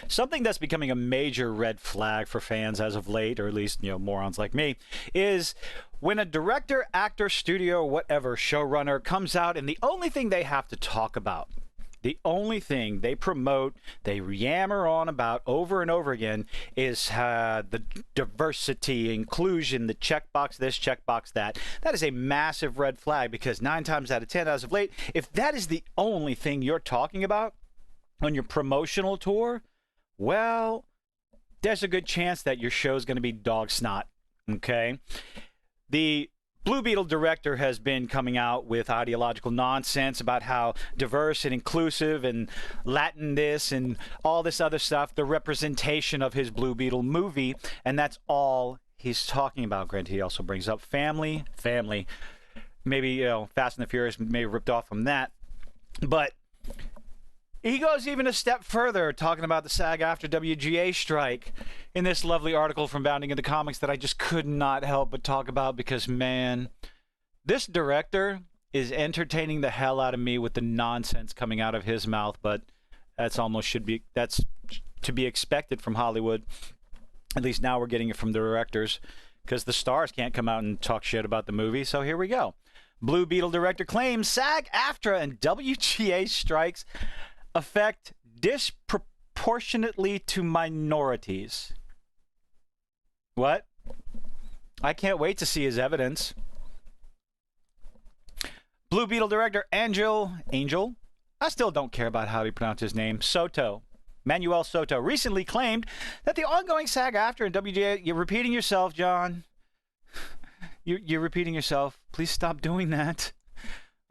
Something that's becoming a major red flag for fans as of late, or at least, morons like me, is when a director, actor, studio, whatever, showrunner comes out and the only thing they have to talk about, the only thing they promote, they yammer on about over and over again is the diversity, inclusion, the checkbox this, checkbox that. That is a massive red flag, because 9 times out of 10 as of late, if that is the only thing you're talking about on your promotional tour, well, there's a good chance that your show's going to be dog snot, okay? The Blue Beetle director has been coming out with ideological nonsense about how diverse and inclusive and Latin this and all this other stuff, the representation of his Blue Beetle movie, and that's all he's talking about. Granted, he also brings up family. Maybe, Fast and the Furious may have ripped off from that. But he goes even a step further, talking about the SAG-AFTRA WGA strike in this lovely article from Bounding into Comics that I just could not help but talk about, because, man, this director is entertaining the hell out of me with the nonsense coming out of his mouth, but that's to be expected from Hollywood. At least now we're getting it from the directors, because the stars can't come out and talk shit about the movie, so here we go. Blue Beetle director claims SAG-AFTRA and WGA strikes affect disproportionately to minorities. What? I can't wait to see his evidence. Blue Beetle director Angel, I still don't care about how he pronounced his name, Manuel Soto, recently claimed that the ongoing SAG-AFTRA and WGA, you're repeating yourself, John. You're repeating yourself. Please stop doing that.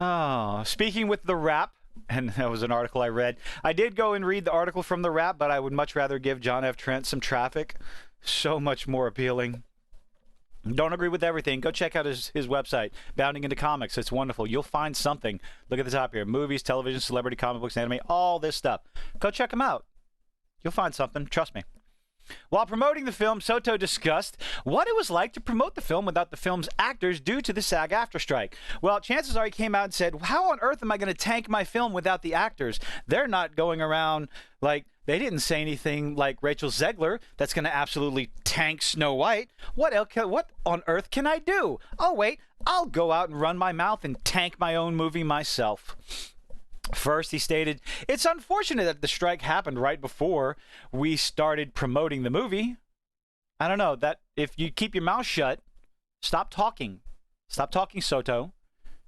Oh, speaking with The Wrap, and that was an article I read. I did go and read the article from The Wrap, but I would much rather give John F. Trent some traffic. So much more appealing. Don't agree with everything. Go check out his website, Bounding into Comics. It's wonderful. You'll find something. Look at the top here. Movies, television, celebrity, comic books, anime, all this stuff. Go check him out. You'll find something. Trust me. While promoting the film, Soto discussed what it was like to promote the film without the film's actors due to the SAG-AFTRA strike. Well, chances are he came out and said, how on earth am I going to tank my film without the actors? They're not going around like, they didn't say anything like Rachel Zegler that's going to absolutely tank Snow White. What on earth can I do? Oh, wait, I'll go out and run my mouth and tank my own movie myself. First, he stated, it's unfortunate that the strike happened right before we started promoting the movie. I don't know, that if you keep your mouth shut, stop talking. Stop talking, Soto.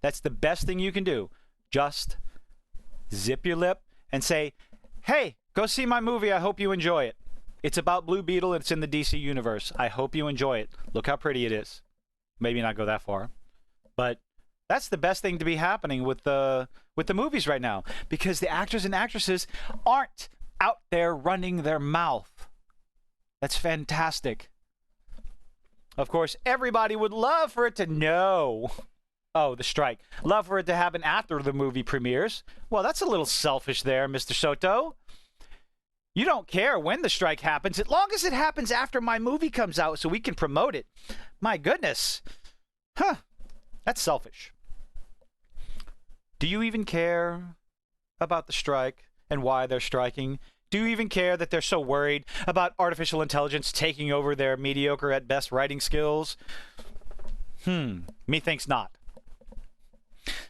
That's the best thing you can do. Just zip your lip and say, hey, go see my movie. I hope you enjoy it. It's about Blue Beetle. It's in the DC universe. I hope you enjoy it. Look how pretty it is. Maybe not go that far, but that's the best thing to be happening with the movies right now, because the actors and actresses aren't out there running their mouth. That's fantastic. Of course, everybody would love for it to know. Oh, the strike. Love for it to happen after the movie premieres. Well, that's a little selfish there, Mr. Soto. You don't care when the strike happens, as long as it happens after my movie comes out so we can promote it. My goodness. Huh. That's selfish. Do you even care about the strike and why they're striking? Do you even care that they're so worried about artificial intelligence taking over their mediocre at best writing skills? Methinks not.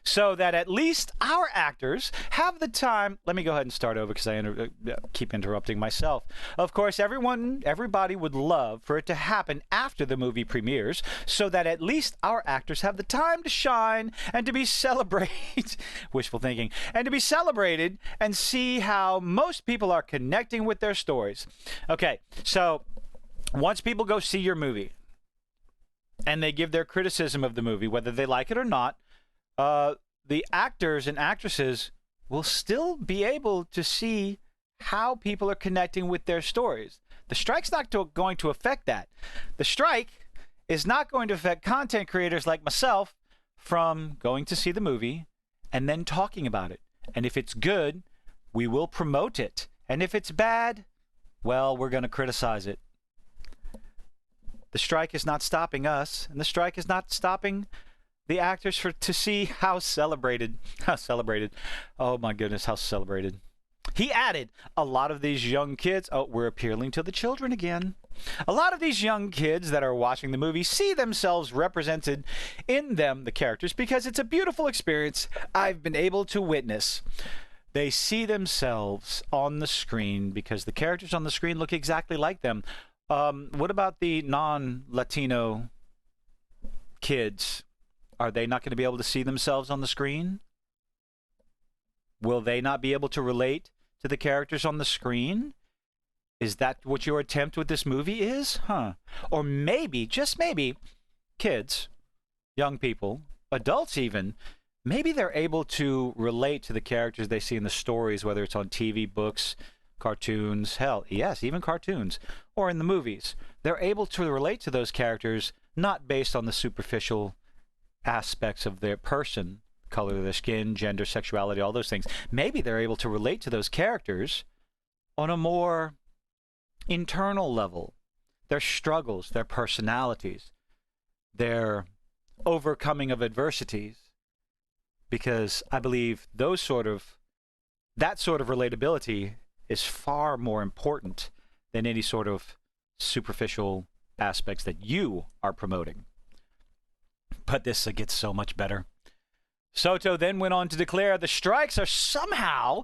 So that at least our actors have the time. Let me go ahead and start over because I keep interrupting myself. Of course, everybody would love for it to happen after the movie premieres, so that at least our actors have the time to shine and to be celebrated. Wishful thinking. And to be celebrated and see how most people are connecting with their stories. Okay, so once people go see your movie and they give their criticism of the movie, whether they like it or not, the actors and actresses will still be able to see how people are connecting with their stories. The strike's not going to affect that. The strike is not going to affect content creators like myself from going to see the movie and then talking about it. And if it's good, we will promote it. And if it's bad, well, we're going to criticize it. The strike is not stopping us, and the strike is not stopping the actors to see how celebrated. Oh my goodness, how celebrated. He added, a lot of these young kids, oh, we're appealing to the children again. A lot of these young kids that are watching the movie see themselves represented in them, the characters, because it's a beautiful experience I've been able to witness. They see themselves on the screen because the characters on the screen look exactly like them. What about the non-Latino kids? Are they not going to be able to see themselves on the screen? Will they not be able to relate to the characters on the screen? Is that what your attempt with this movie is? Huh. Or maybe, just maybe, kids, young people, adults even, maybe they're able to relate to the characters they see in the stories, whether it's on TV, books, cartoons, hell, yes, even cartoons, or in the movies. They're able to relate to those characters not based on the superficial aspects of their person, color of their skin, gender, sexuality, all those things. Maybe they're able to relate to those characters on a more internal level, their struggles, their personalities, their overcoming of adversities, because I believe that sort of relatability is far more important than any sort of superficial aspects that you are promoting. But this gets so much better. Soto then went on to declare the strikes are somehow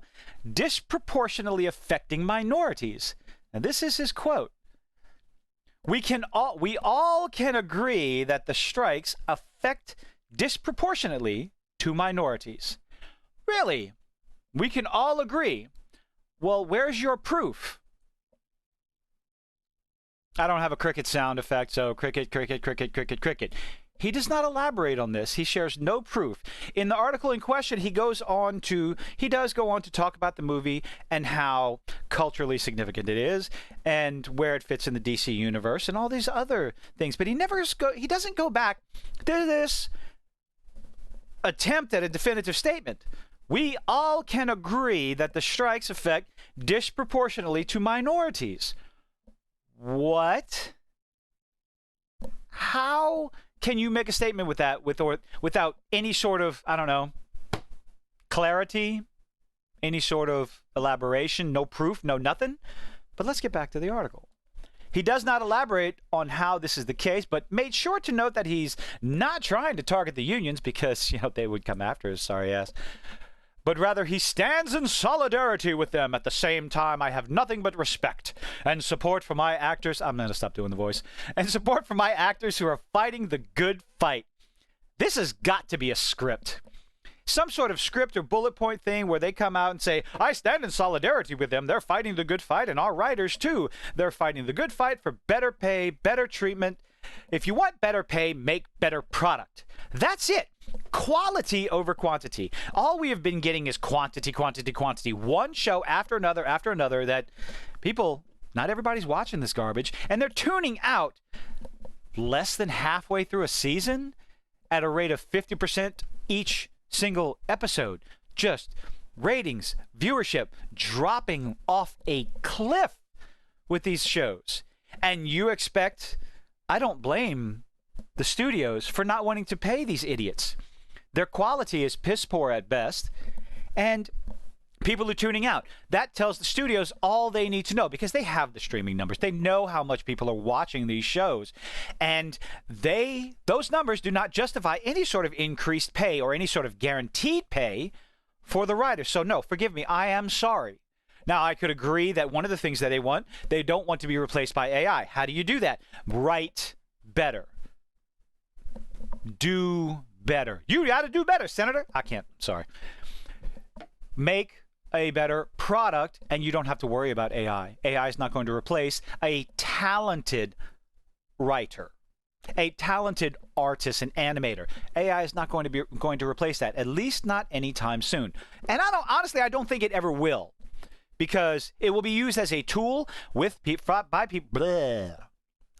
disproportionately affecting minorities. And this is his quote. We all can agree that the strikes affect disproportionately to minorities. Really? We can all agree. Well, where's your proof? I don't have a cricket sound effect, so cricket, cricket, cricket, cricket, cricket. He does not elaborate on this. He shares no proof. In the article in question, he does go on to talk about the movie and how culturally significant it is and where it fits in the DC universe and all these other things. But he doesn't go back to this attempt at a definitive statement. We all can agree that the strikes affect disproportionately to minorities. What? How can you make a statement with that without any sort of, I don't know, clarity, any sort of elaboration, no proof, no nothing? But let's get back to the article. He does not elaborate on how this is the case, but made sure to note that he's not trying to target the unions because, they would come after his sorry ass. But rather he stands in solidarity with them. At the same time, I have nothing but respect and support for my actors. I'm going to stop doing the voice. And support for my actors who are fighting the good fight. This has got to be a script. Some sort of script or bullet point thing where they come out and say, I stand in solidarity with them. They're fighting the good fight, and our writers, too. They're fighting the good fight for better pay, better treatment. If you want better pay, make better product. That's it. Quality over quantity. All we have been getting is quantity, quantity, quantity. One show after another that people, not everybody's watching this garbage, and they're tuning out less than halfway through a season at a rate of 50% each single episode. Just ratings, viewership dropping off a cliff with these shows. And you expect, I don't blame the studios for not wanting to pay these idiots. Their quality is piss poor at best, and people are tuning out. That tells the studios all they need to know because they have the streaming numbers. They know how much people are watching these shows, and those numbers do not justify any sort of increased pay or any sort of guaranteed pay for the writers. So no, forgive me, I am sorry. Now, I could agree that one of the things that they don't want to be replaced by AI. How do you do that? Write better. Do better. You got to do better, Senator. I can't. Sorry. Make a better product, and you don't have to worry about AI. AI is not going to replace a talented writer, a talented artist and animator. AI is not going to replace that, at least not anytime soon. And I don't think it ever will, because it will be used as a tool by people. Bleh.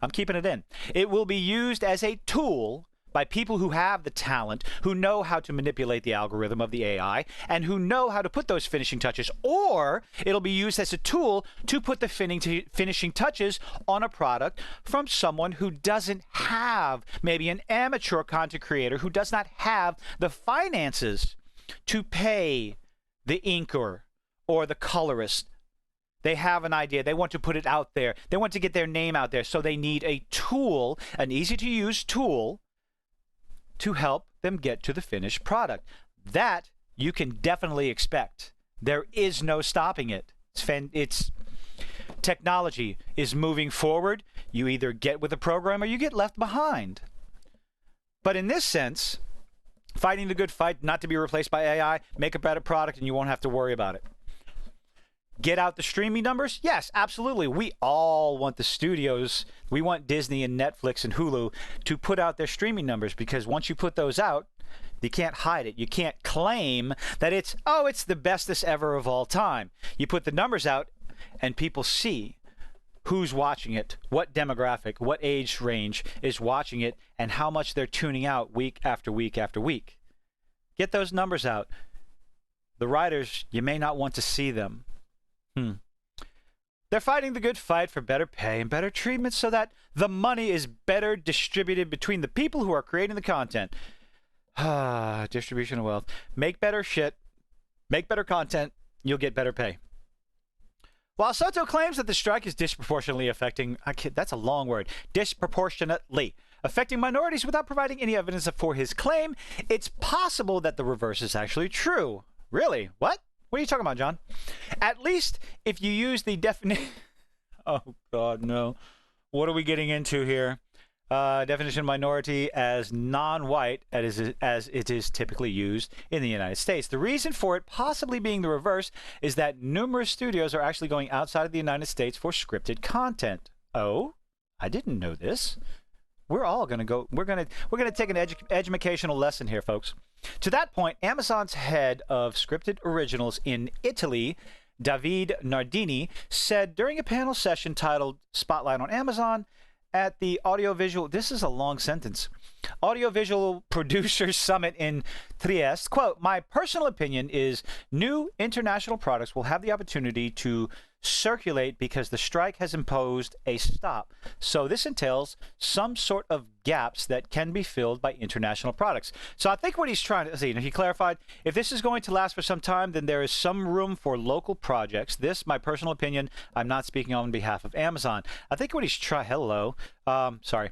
I'm keeping it in. It will be used as a tool by people who have the talent, who know how to manipulate the algorithm of the AI, and who know how to put those finishing touches. Or it'll be used as a tool to put the finishing touches on a product from someone who doesn't have, maybe an amateur content creator who does not have the finances to pay the inker or the colorist. They have an idea. They want to put it out there. They want to get their name out there. So they need a tool, an easy-to-use tool, to help them get to the finished product. That you can definitely expect. There is no stopping it. It's technology is moving forward. You either get with the program or you get left behind. But in this sense, fighting the good fight, not to be replaced by AI, make a better product and you won't have to worry about it. Get out the streaming numbers? Yes, absolutely. We all want the studios. We want Disney and Netflix and Hulu to put out their streaming numbers, because once you put those out, you can't hide it. You can't claim that it's the bestest ever of all time. You put the numbers out and people see who's watching it, what demographic, what age range is watching it, and how much they're tuning out week after week after week. Get those numbers out. The writers, you may not want to see them. They're fighting the good fight for better pay and better treatment so that the money is better distributed between the people who are creating the content. Distribution of wealth. Make better shit. Make better content. You'll get better pay. While Soto claims that the strike is disproportionately affecting, that's a long word, disproportionately affecting minorities without providing any evidence for his claim, it's possible that the reverse is actually true. Really? What? What are you talking about, John? At least if you use the definition... Oh, God, no. What are we getting into here? Definition of minority as non-white as it is typically used in the United States. The reason for it possibly being the reverse is that numerous studios are actually going outside of the United States for scripted content. Oh, I didn't know this. We're all going to go. We're going to take an educational lesson here, folks. To that point, Amazon's head of scripted originals in Italy, David Nardini, said during a panel session titled Spotlight on Amazon at the Audiovisual, this is a long sentence, Audiovisual Producers Summit in Trieste, quote, "My personal opinion is new international products will have the opportunity to circulate because the strike has imposed a stop. So this entails some sort of gaps that can be filled by international products." So I think what he's trying to see, he clarified, if this is going to last for some time, then there is some room for local projects. This, my personal opinion, I'm not speaking on behalf of Amazon. I think what he's trying, sorry.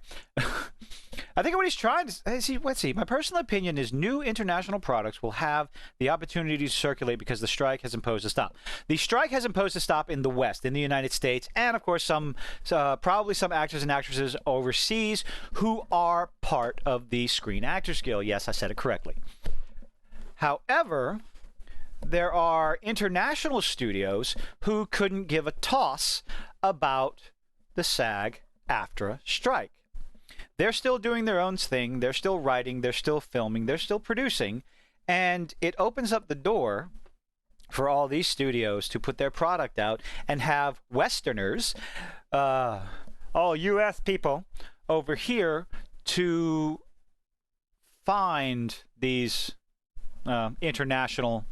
I think what he's trying to see, let's see, my personal opinion is new international products will have the opportunity to circulate because the strike has imposed a stop. The strike has imposed a stop in the West, in the United States, and of course probably some actors and actresses overseas who are part of the Screen Actors Guild. Yes, I said it correctly. However, there are international studios who couldn't give a toss about the SAG-AFTRA strike. They're still doing their own thing. They're still writing. They're still filming. They're still producing. And it opens up the door for all these studios to put their product out and have Westerners, all U.S. people over here, to find these international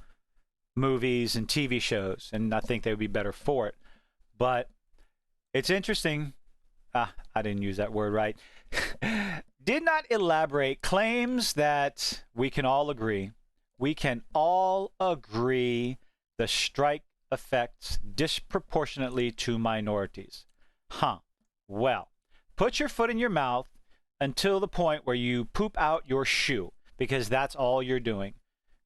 movies and TV shows. And I think they would be better for it. But it's interesting. I didn't use that word right. Did not elaborate, claims that we can all agree the strike affects disproportionately to minorities. Well, put your foot in your mouth until the point where you poop out your shoe, because that's all you're doing.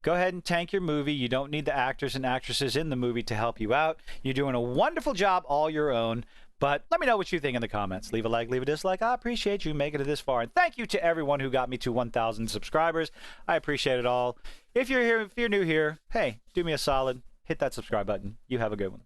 Go ahead and tank your movie. You don't need the actors and actresses in the movie to help you out. You're doing a wonderful job all your own. But let me know what you think in the comments. Leave a like, leave a dislike. I appreciate you making it this far. And thank you to everyone who got me to 1,000 subscribers. I appreciate it all. If you're new here, hey, do me a solid. Hit that subscribe button. You have a good one.